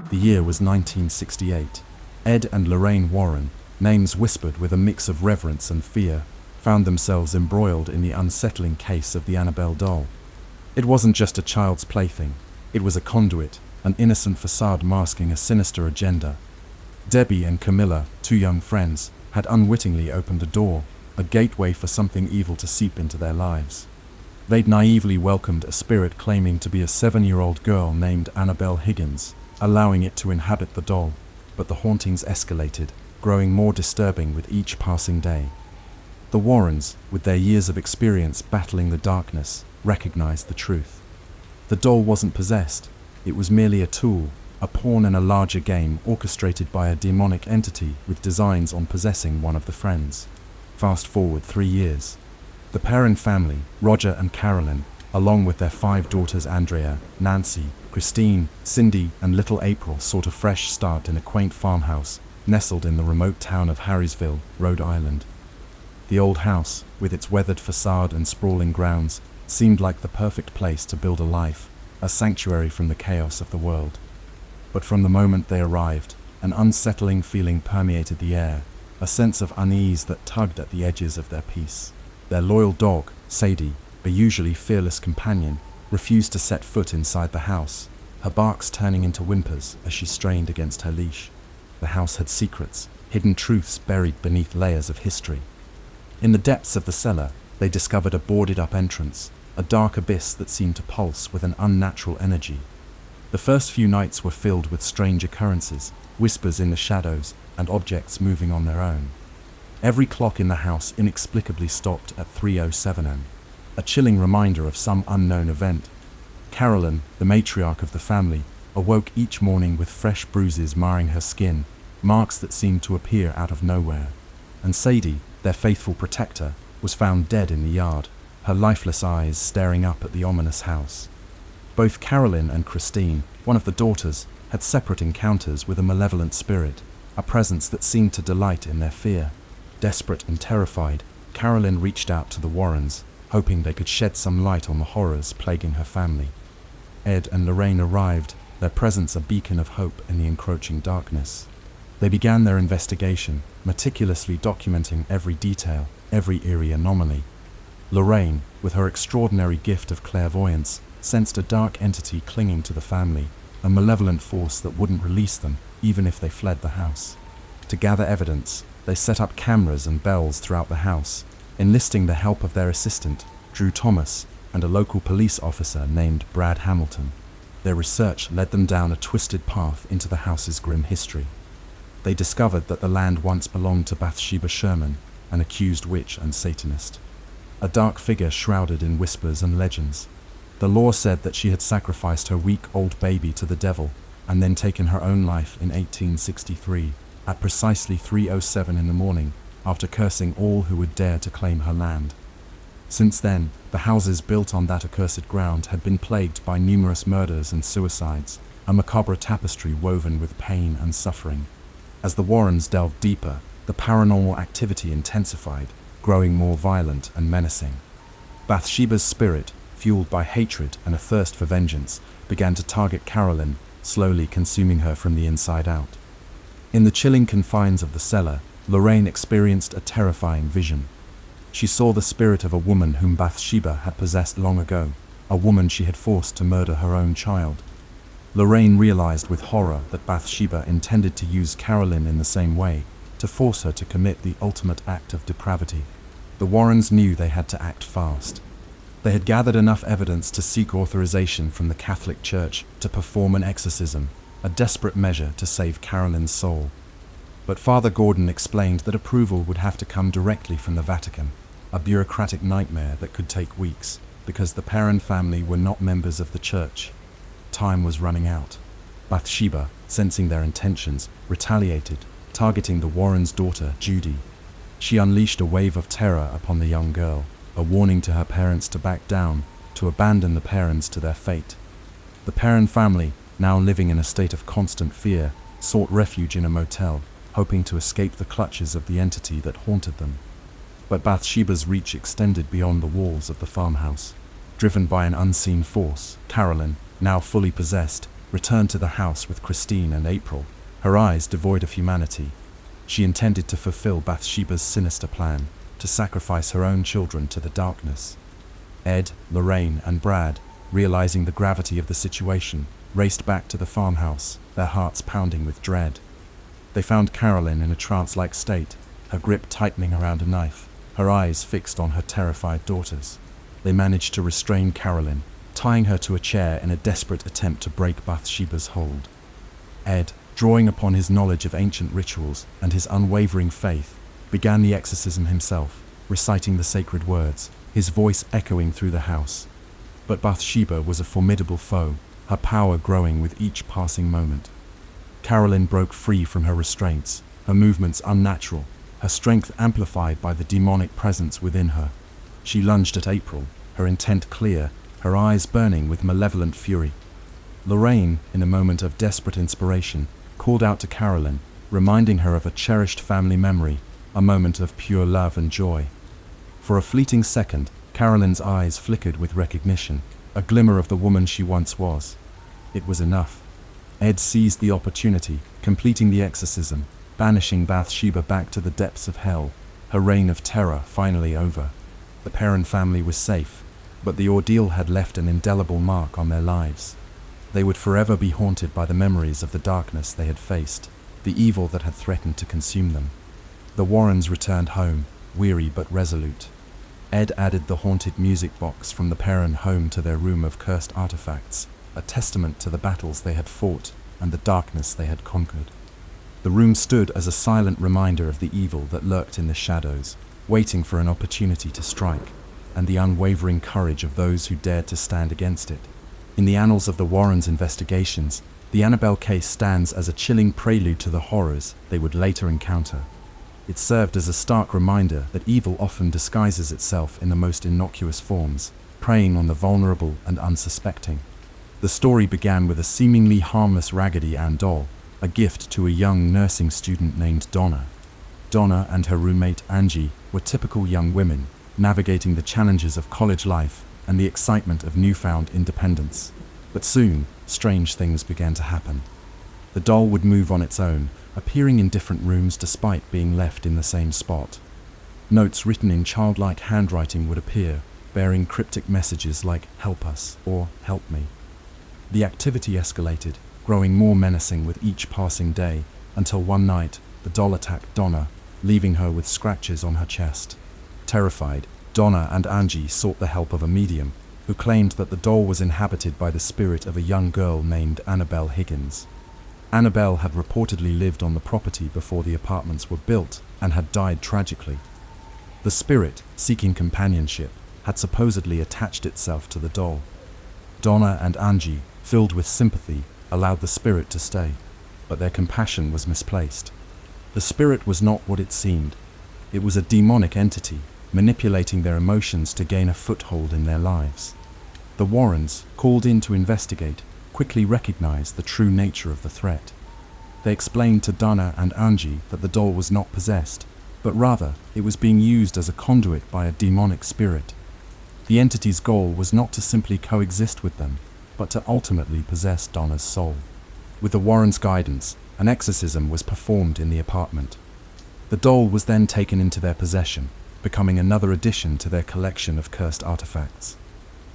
The year was 1968. Ed and Lorraine Warren, names whispered with a mix of reverence and fear, found themselves embroiled in the unsettling case of the Annabelle doll. It wasn't just a child's plaything. It was a conduit, an innocent facade masking a sinister agenda. Debbie and Camilla, two young friends, had unwittingly opened a door, a gateway for something evil to seep into their lives. They'd naively welcomed a spirit claiming to be a 7-year-old girl named Annabelle Higgins, allowing it to inhabit the doll, but the hauntings escalated, growing more disturbing with each passing day. The Warrens, with their years of experience battling the darkness, recognized the truth. The doll wasn't possessed. It was merely a tool, a pawn in a larger game orchestrated by a demonic entity with designs on possessing one of the friends. Fast forward 3 years. The Perron family, Roger and Carolyn, along with their 5 daughters Andrea, Nancy, Christine, Cindy, and little April, sought a fresh start in a quaint farmhouse nestled in the remote town of Harrisville, Rhode Island. The old house, with its weathered facade and sprawling grounds, seemed like the perfect place to build a life, a sanctuary from the chaos of the world. But from the moment they arrived, an unsettling feeling permeated the air, a sense of unease that tugged at the edges of their peace. Their loyal dog, Sadie, a usually fearless companion, refused to set foot inside the house, her barks turning into whimpers as she strained against her leash. The house had secrets, hidden truths buried beneath layers of history. In the depths of the cellar, they discovered a boarded-up entrance, a dark abyss that seemed to pulse with an unnatural energy. The first few nights were filled with strange occurrences, whispers in the shadows, and objects moving on their own. Every clock in the house inexplicably stopped at 3:07 am, a chilling reminder of some unknown event. Carolyn, the matriarch of the family, awoke each morning with fresh bruises marring her skin, marks that seemed to appear out of nowhere. And Sadie, their faithful protector, was found dead in the yard, her lifeless eyes staring up at the ominous house. Both Carolyn and Christine, one of the daughters, had separate encounters with a malevolent spirit, a presence that seemed to delight in their fear. Desperate and terrified, Carolyn reached out to the Warrens, hoping they could shed some light on the horrors plaguing her family. Ed and Lorraine arrived, their presence a beacon of hope in the encroaching darkness. They began their investigation, meticulously documenting every detail, every eerie anomaly. Lorraine, with her extraordinary gift of clairvoyance, sensed a dark entity clinging to the family, a malevolent force that wouldn't release them, even if they fled the house. To gather evidence, they set up cameras and bells throughout the house, enlisting the help of their assistant, Drew Thomas, and a local police officer named Brad Hamilton. Their research led them down a twisted path into the house's grim history. They discovered that the land once belonged to Bathsheba Sherman, an accused witch and Satanist. A dark figure shrouded in whispers and legends. The lore said that she had sacrificed her week-old baby to the devil and then taken her own life in 1863, at precisely 3:07 in the morning, after cursing all who would dare to claim her land. Since then, the houses built on that accursed ground had been plagued by numerous murders and suicides, a macabre tapestry woven with pain and suffering. As the Warrens delved deeper, the paranormal activity intensified, growing more violent and menacing. Bathsheba's spirit, fueled by hatred and a thirst for vengeance, began to target Carolyn, slowly consuming her from the inside out. In the chilling confines of the cellar, Lorraine experienced a terrifying vision. She saw the spirit of a woman whom Bathsheba had possessed long ago, a woman she had forced to murder her own child. Lorraine realized with horror that Bathsheba intended to use Carolyn in the same way, to force her to commit the ultimate act of depravity. The Warrens knew they had to act fast. They had gathered enough evidence to seek authorization from the Catholic Church to perform an exorcism, a desperate measure to save Carolyn's soul. But Father Gordon explained that approval would have to come directly from the Vatican, a bureaucratic nightmare that could take weeks, because the Perron family were not members of the church. Time was running out. Bathsheba, sensing their intentions, retaliated, targeting the Warrens' daughter, Judy. She unleashed a wave of terror upon the young girl, a warning to her parents to back down, to abandon the Perrons to their fate. The Perron family, now living in a state of constant fear, sought refuge in a motel, hoping to escape the clutches of the entity that haunted them. But Bathsheba's reach extended beyond the walls of the farmhouse. Driven by an unseen force, Carolyn, now fully possessed, returned to the house with Christine and April, her eyes devoid of humanity. She intended to fulfill Bathsheba's sinister plan, to sacrifice her own children to the darkness. Ed, Lorraine, and Brad, realizing the gravity of the situation, raced back to the farmhouse, their hearts pounding with dread. They found Carolyn in a trance-like state, her grip tightening around a knife, her eyes fixed on her terrified daughters. They managed to restrain Carolyn, tying her to a chair in a desperate attempt to break Bathsheba's hold. Ed, drawing upon his knowledge of ancient rituals and his unwavering faith, began the exorcism himself, reciting the sacred words, his voice echoing through the house. But Bathsheba was a formidable foe, her power growing with each passing moment. Carolyn broke free from her restraints, her movements unnatural, her strength amplified by the demonic presence within her. She lunged at April, her intent clear, her eyes burning with malevolent fury. Lorraine, in a moment of desperate inspiration, called out to Carolyn, reminding her of a cherished family memory, a moment of pure love and joy. For a fleeting second, Carolyn's eyes flickered with recognition, a glimmer of the woman she once was. It was enough. Ed seized the opportunity, completing the exorcism, banishing Bathsheba back to the depths of hell, her reign of terror finally over. The Perron family was safe, but the ordeal had left an indelible mark on their lives. They would forever be haunted by the memories of the darkness they had faced, the evil that had threatened to consume them. The Warrens returned home, weary but resolute. Ed added the haunted music box from the Perron home to their room of cursed artifacts, a testament to the battles they had fought and the darkness they had conquered. The room stood as a silent reminder of the evil that lurked in the shadows, waiting for an opportunity to strike, and the unwavering courage of those who dared to stand against it. In the annals of the Warrens' investigations, the Annabelle case stands as a chilling prelude to the horrors they would later encounter. It served as a stark reminder that evil often disguises itself in the most innocuous forms, preying on the vulnerable and unsuspecting. The story began with a seemingly harmless Raggedy Ann doll, a gift to a young nursing student named Donna. Donna and her roommate Angie were typical young women, navigating the challenges of college life and the excitement of newfound independence. But soon, strange things began to happen. The doll would move on its own, appearing in different rooms despite being left in the same spot. Notes written in childlike handwriting would appear, bearing cryptic messages like "help us" or "help me." The activity escalated, growing more menacing with each passing day, until one night, the doll attacked Donna, leaving her with scratches on her chest. Terrified, Donna and Angie sought the help of a medium, who claimed that the doll was inhabited by the spirit of a young girl named Annabelle Higgins. Annabelle had reportedly lived on the property before the apartments were built and had died tragically. The spirit, seeking companionship, had supposedly attached itself to the doll. Donna and Angie, filled with sympathy, allowed the spirit to stay, but their compassion was misplaced. The spirit was not what it seemed. It was a demonic entity, manipulating their emotions to gain a foothold in their lives. The Warrens, called in to investigate, quickly recognized the true nature of the threat. They explained to Donna and Angie that the doll was not possessed, but rather it was being used as a conduit by a demonic spirit. The entity's goal was not to simply coexist with them, but to ultimately possess Donna's soul. With the Warrens' guidance, an exorcism was performed in the apartment. The doll was then taken into their possession, becoming another addition to their collection of cursed artifacts.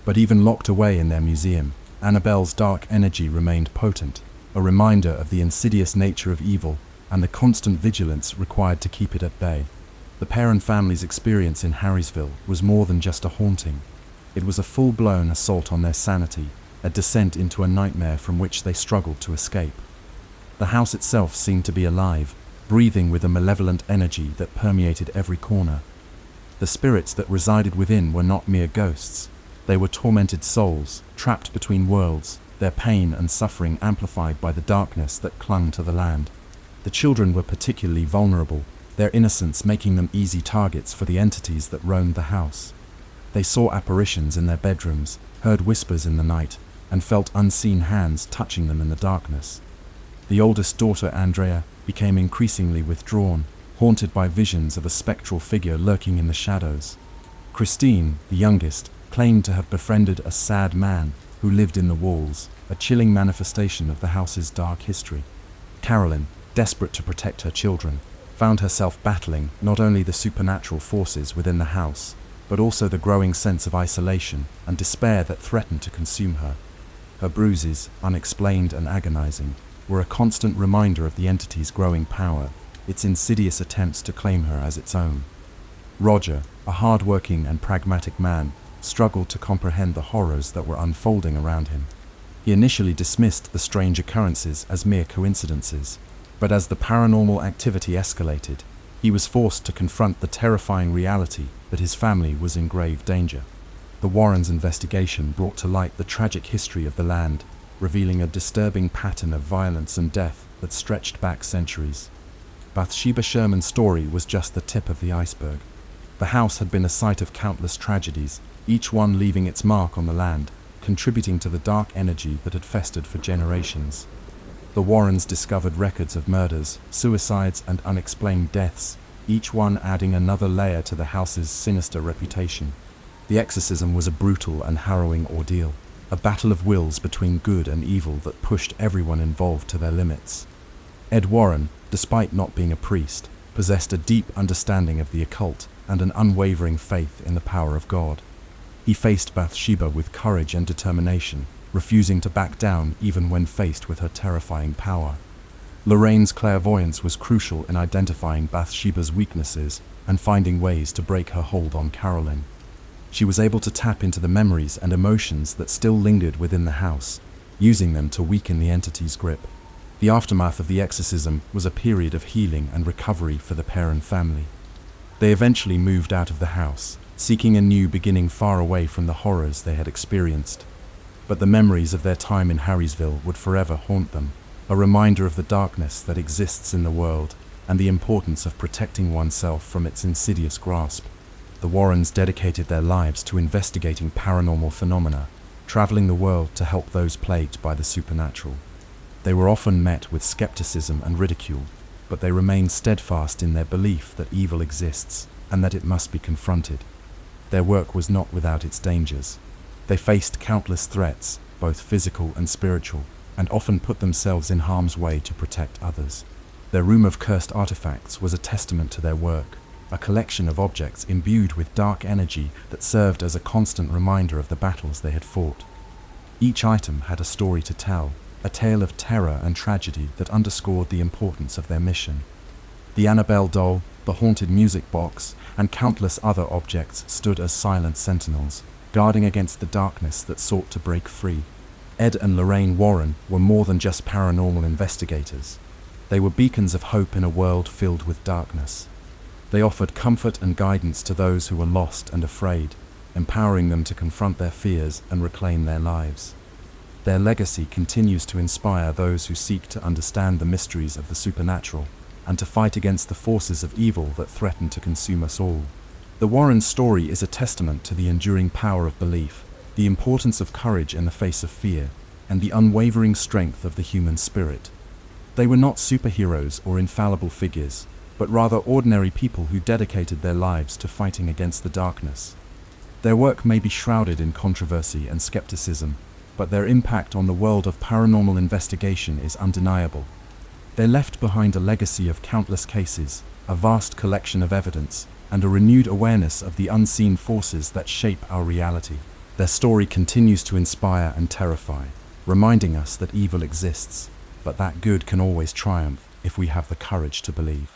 But even locked away in their museum, Annabelle's dark energy remained potent, a reminder of the insidious nature of evil and the constant vigilance required to keep it at bay. The Perron family's experience in Harrisville was more than just a haunting. It was a full-blown assault on their sanity, a descent into a nightmare from which they struggled to escape. The house itself seemed to be alive, breathing with a malevolent energy that permeated every corner. The spirits that resided within were not mere ghosts. They were tormented souls, trapped between worlds, their pain and suffering amplified by the darkness that clung to the land. The children were particularly vulnerable, their innocence making them easy targets for the entities that roamed the house. They saw apparitions in their bedrooms, heard whispers in the night, and felt unseen hands touching them in the darkness. The oldest daughter, Andrea, became increasingly withdrawn, haunted by visions of a spectral figure lurking in the shadows. Christine, the youngest, claimed to have befriended a sad man who lived in the walls, a chilling manifestation of the house's dark history. Carolyn, desperate to protect her children, found herself battling not only the supernatural forces within the house, but also the growing sense of isolation and despair that threatened to consume her. Her bruises, unexplained and agonizing, were a constant reminder of the entity's growing power, its insidious attempts to claim her as its own. Roger, a hard-working and pragmatic man, struggled to comprehend the horrors that were unfolding around him. He initially dismissed the strange occurrences as mere coincidences, but as the paranormal activity escalated, he was forced to confront the terrifying reality that his family was in grave danger. The Warrens' investigation brought to light the tragic history of the land, revealing a disturbing pattern of violence and death that stretched back centuries. Bathsheba Sherman's story was just the tip of the iceberg. The house had been a site of countless tragedies, each one leaving its mark on the land, contributing to the dark energy that had festered for generations. The Warrens discovered records of murders, suicides, and unexplained deaths, each one adding another layer to the house's sinister reputation. The exorcism was a brutal and harrowing ordeal, a battle of wills between good and evil that pushed everyone involved to their limits. Ed Warren, despite not being a priest, possessed a deep understanding of the occult and an unwavering faith in the power of God. He faced Bathsheba with courage and determination, refusing to back down even when faced with her terrifying power. Lorraine's clairvoyance was crucial in identifying Bathsheba's weaknesses and finding ways to break her hold on Carolyn. She was able to tap into the memories and emotions that still lingered within the house, using them to weaken the entity's grip. The aftermath of the exorcism was a period of healing and recovery for the Perron family. They eventually moved out of the house, seeking a new beginning far away from the horrors they had experienced. But the memories of their time in Harrisville would forever haunt them, a reminder of the darkness that exists in the world and the importance of protecting oneself from its insidious grasp. The Warrens dedicated their lives to investigating paranormal phenomena, traveling the world to help those plagued by the supernatural. They were often met with skepticism and ridicule, but they remained steadfast in their belief that evil exists and that it must be confronted. Their work was not without its dangers. They faced countless threats, both physical and spiritual, and often put themselves in harm's way to protect others. Their room of cursed artifacts was a testament to their work, a collection of objects imbued with dark energy that served as a constant reminder of the battles they had fought. Each item had a story to tell, a tale of terror and tragedy that underscored the importance of their mission. The Annabelle doll, the haunted music box, and countless other objects stood as silent sentinels, guarding against the darkness that sought to break free. Ed and Lorraine Warren were more than just paranormal investigators. They were beacons of hope in a world filled with darkness. They offered comfort and guidance to those who were lost and afraid, empowering them to confront their fears and reclaim their lives. Their legacy continues to inspire those who seek to understand the mysteries of the supernatural and to fight against the forces of evil that threaten to consume us all. The Warren story is a testament to the enduring power of belief, the importance of courage in the face of fear, and the unwavering strength of the human spirit. They were not superheroes or infallible figures, but rather ordinary people who dedicated their lives to fighting against the darkness. Their work may be shrouded in controversy and skepticism, but their impact on the world of paranormal investigation is undeniable. They left behind a legacy of countless cases, a vast collection of evidence, and a renewed awareness of the unseen forces that shape our reality. Their story continues to inspire and terrify, reminding us that evil exists, but that good can always triumph if we have the courage to believe.